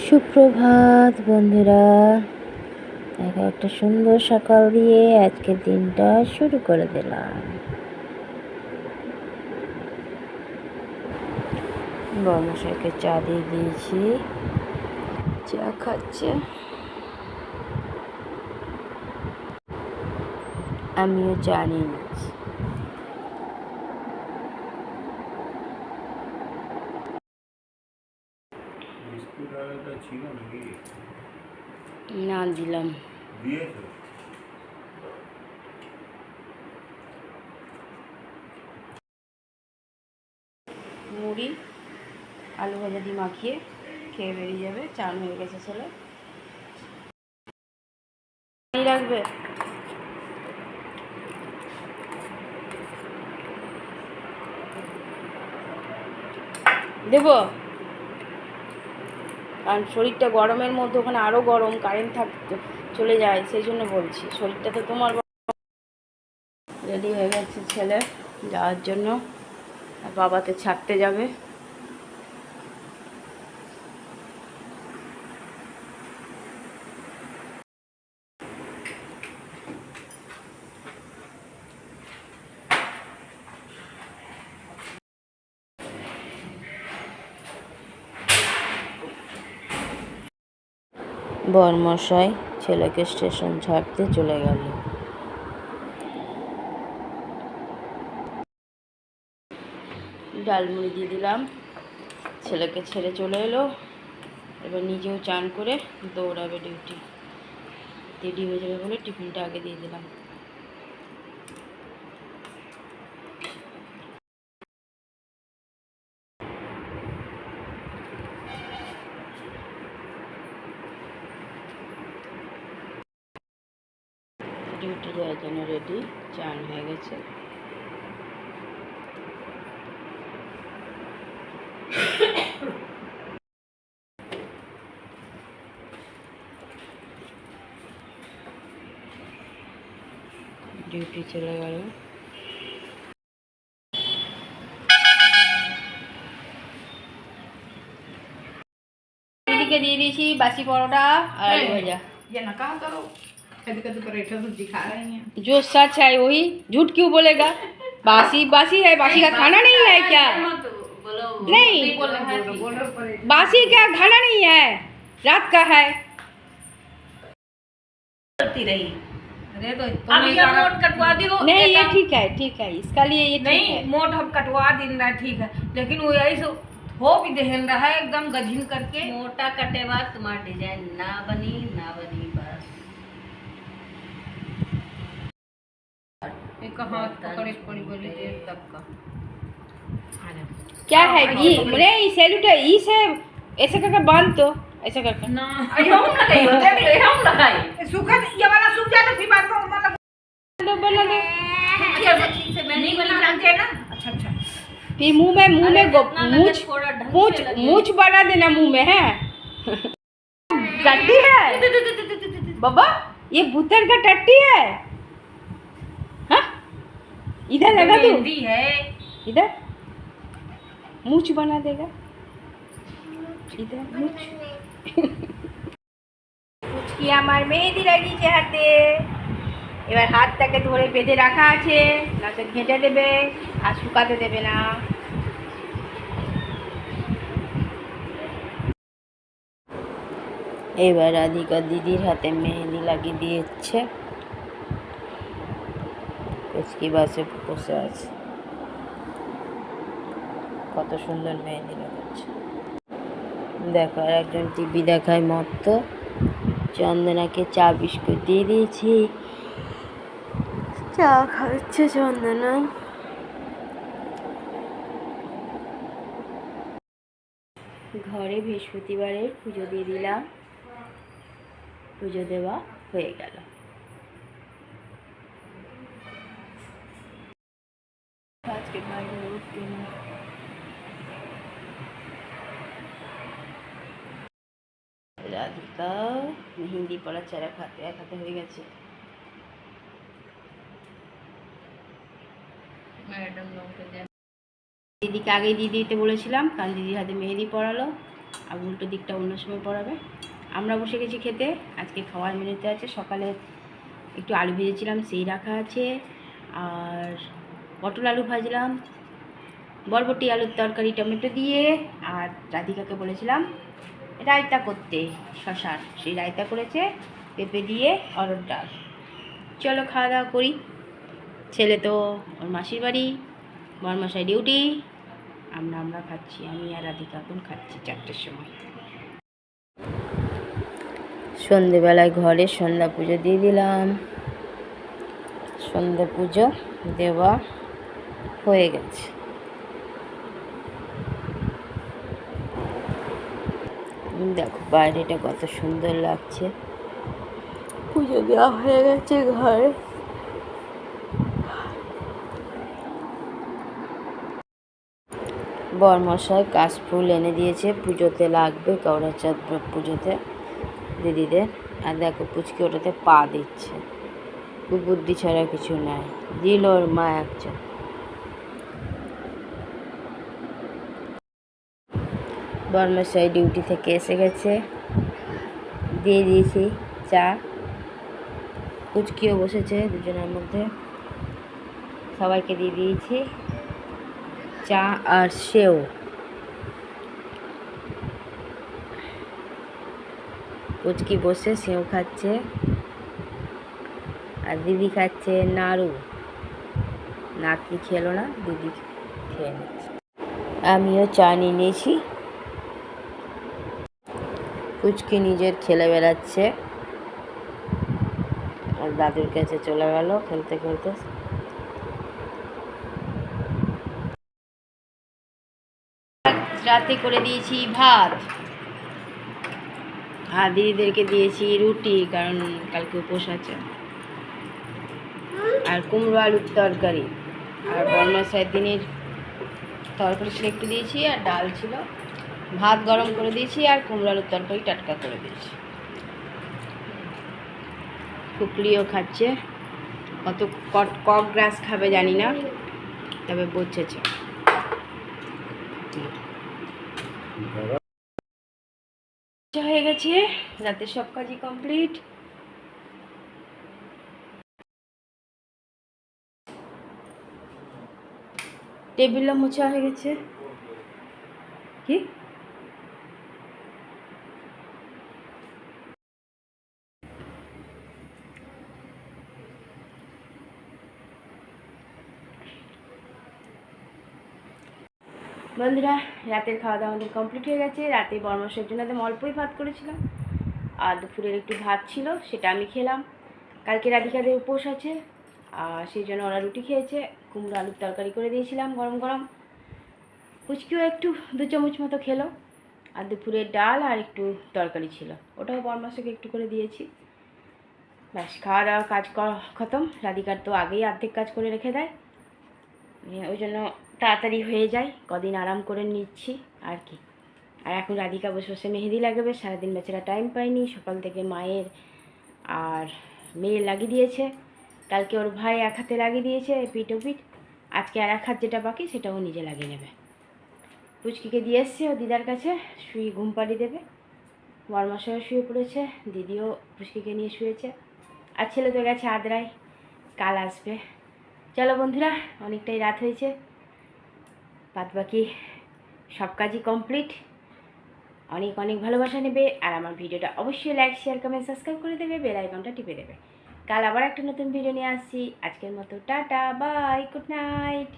সুপ্রভাত বন্ধুরা, দেখো একটা সুন্দর সকাল দিয়ে আজকের দিনটা শুরু করে দিলাম। বর্মশাইকে চা দিয়ে দিয়েছি, চা খাচ্ছে, আমিও চা নিয়ে নিচ্ছি। না দিলাম, মুড়ি আলু ভাজা দিয়ে মাখিয়ে খেয়ে বেরিয়ে যাবে। চান হয়ে গেছে, ছেলে রাখবে। দেবো, কারণ শরীরটা গরমের মধ্যে, ওখানে আরও গরম, কারেন্ট চলে যায়, সেই জন্য বলছি। শরীরটা তো তোমার রেডি হয়ে গেছে ছেলে যাওয়ার জন্য, বাবাকে ছাড়তে যাবে। বরমশাই ছেলেকে স্টেশন ছাড়তে চলে গেল। ডালমুড়ি দিয়ে দিলাম, ছেলেকে ছেড়ে চলে এলো। এবার নিজেও চান করে দৌড়াবে ডিউটি, রেডি হয়ে যাবে বলে টিফিনটা আগে দিয়ে দিলাম। ডিউটি যাওয়ার জন্য রেডি, চান হয়ে গেছে। ডিউটি চলে গেল। দিদিকে দিয়ে দিয়েছি বাসি পরোটা আর आलू भजा। ये ना कहा करो, कभी कभी पराठा तो दिखा रहे हैं। जो सच है वही झूठ क्यों बोलेगा? बासी बासी है, बासी का खाना नहीं है क्या? नहीं, बासी क्या खाना नहीं है, रात का है। रही अरे तो अब ये मोट कटवा दी। नहीं ये ठीक है, ठीक है, इसका लिए ये नहीं है। मोट हम कटवा दिन ठीक है, लेकिन वो ऐसे हो भी देहन रहा है एकदम गझिन करके। मोटा कटे बाद तुम्हारा डिजाइन ना बनी बस एक हाथ पकड़े पड़ी बोली देर तक का। क्या है ये मेरे सैल्यूट है इसे ऐसे करके बांध दो, ऐसे करके ना हम ना गई होते ले हम लगाई सूखा ये वाला सूख जाए तो फिर बाद में मतलब बना दो। ठीक से मैं नहीं बनाते ना। अच्छा अच्छा, फिर मुंह में मूछ बना देना मुंह में है। टट्टी है बाबा, ये भूतर का टट्टी है। हाँ इधर लगा दो, है इधर मूछ बना देगा, इधर मूछ कुछ কি আমার মেহেদি লাগিয়েছে হাতে। এবার হাতটাকে ধরে বেঁধে রাখা আছে, নাতে ঘেঁটে দেবে আর শুকাতে দেবে না। এবার রাধিকা দিদির হাতে মেহেদি লাগিয়ে দিয়েছে। কুচকি বাসে বসে আছে, কত সুন্দর মেহেদি লাগাচ্ছে দেখো। আর একজন টিভি দেখায় মত্ত। চন্দনাকে চা বিস্কুট দিয়ে দিয়েছি, চা খাচ্ছে চন্দনা। ঘরে বৃহস্পতিবারের পুজো দিয়ে দিলাম, পুজো দেওয়া হয়ে গেল। আজকে বাইরে উঠতে না, রাধিকা মেহেন্দি পড়া চারা খাতে এক হাতে হয়ে গেছে। দিদিকে আগেই দিয়ে দিতে বলেছিলাম, কারণ দিদির হাতে মেহেদি পড়ালো। আর উল্টো দিকটা অন্য সময় পড়াবে। আমরা বসে গেছি খেতে। আজকে খাওয়ার মেনুতে আছে, সকালে একটু আলু ভেজেছিলাম সেই রাখা আছে, আর পটল আলু ভাজলাম, বরবটি আলুর তরকারি টমেটো দিয়ে, আর রাধিকাকে বলেছিলাম রায়তা করতে শশার, সেই রায়তা করেছে পেঁপে দিয়ে, অরড় ডাল। চলো খাওয়া দাওয়া করি। ছেলে তো ওর মাসির বাড়ি, বরমশাই ডিউটি, আমরা খাচ্ছি, আমি আর রাধিকা এখন খাচ্ছি 4টের সময়। সন্ধেবেলায় ঘরে সন্ধ্যা পুজো দিয়ে দিলাম। সন্ধ্যা পুজো দেওয়া হয়ে গেছে। দেখো বাইরেটা কত সুন্দর লাগছে। পুজো দেওয়া হয়ে গেছে ঘরে। বরমশাই কাশফুল এনে দিয়েছে, পুজোতে লাগবে, গৌরাচাঁদ পুজোতে দিদিদের। আর দেখো পুচকি ওটাতে পা দিচ্ছে, বুদ্ধি ছাড়া কিছু নাই, দিল ওর মা একটা। বরমশাই ডিউটি থেকে এসে গেছে, দিয়ে দিয়েছি চা, পুচকিও বসেছে, দুজনের মধ্যে সবাইকে দিয়ে দিয়েছি চা আর সেও। পুচকি বসে সেও খাচ্ছে, আর দিদি খাচ্ছে নাড়ু। নাতনি খেলো না, দিদি খেয়ে নিচ্ছে। আমিও চা নিয়ে নিয়েছি। পুচকি নিজের খেলে বেড়াচ্ছে, আর দাদুর কাছে চলে গেল খেলতে খেলতে। রাতে করে দিয়েছি ভাত, আর দিদিদেরকে দিয়েছি রুটি, কারণ কালকে উপোস আছে, আর কুমড়ো আলুর তরকারি, আর বরমশাই দিনের তরকারি ছিল একটু দিয়েছি, আর ডাল ছিল, ভাত গরম করে দিয়েছি, আর কুমড়ো আলুর তরকারি টাটকা করে দিয়েছি। কুকলিও খাচ্ছে, কত কক গ্রাস খাবে জানি না, তবে বসেছে। হয়ে গেছে, রাতের সব কাজই কমপ্লিট। টেবিলও মোছা হয়ে গেছে। কি বন্ধুরা, রাতের খাওয়া দাওয়া আমাদের কমপ্লিট হয়ে গেছে। রাতে বরমশাইয়ের জন্য একদম অল্পই ভাত করেছিলাম, আর দুপুরের একটু ভাত ছিল, সেটা আমি খেলাম। কালকে রাধিকাদের উপোস আছে, আর সেই জন্য ওরা রুটি খেয়েছে। কুমড়ো আলুর তরকারি করে দিয়েছিলাম গরম গরম, পুচকিও একটু 2 চামচ মতো খেলো। আর দুপুরের ডাল আর একটু তরকারি ছিল, ওটাও বরমশাইকে একটু করে দিয়েছি। ব্যাস, খাওয়া দাওয়া কাজ খতম। রাধিকার তো আগেই অর্ধেক কাজ করে রেখে দেয়, ওই জন্য তাড়াতাড়ি হয়ে যায়, কদিন আরাম করে নিচ্ছি আর কি। আর এখন রাধিকা বসে বসে মেহেদি লাগাবে, সারাদিন বেচারা টাইম পায়নি, সকাল থেকে মায়ের আর মেয়ে লাগিয়ে দিয়েছে। কালকে ওর ভাই এক হাতে লাগিয়ে দিয়েছে পিঠ ও পিঠ, আজকে আর এক হাত যেটা বাকি সেটা ও নিজে লাগিয়ে নেবে। পুচকিকে দিয়ে এসছে ও দিদার কাছে, শুয়ে ঘুম পাড়িয়ে দেবে। বরমশাইও শুয়ে পড়েছে, দিদিও পুচকিকে নিয়ে শুয়েছে, আর ছেলে তো গেছে আদ্রায়, কাল আসবে। চলো বন্ধুরা, অনেকটাই রাত হয়েছে, বাদ বাকি সব কাজই কমপ্লিট। অনেক অনেক ভালোবাসা নেবে, আর আমার ভিডিওটা অবশ্যই লাইক শেয়ার কমেন্ট সাবস্ক্রাইব করে দেবে, বেল আইকনটা টিপে দেবে। কাল আবার একটা নতুন ভিডিও নিয়ে আসছি। আজকের মতো টাটা, বাই, গুড নাইট।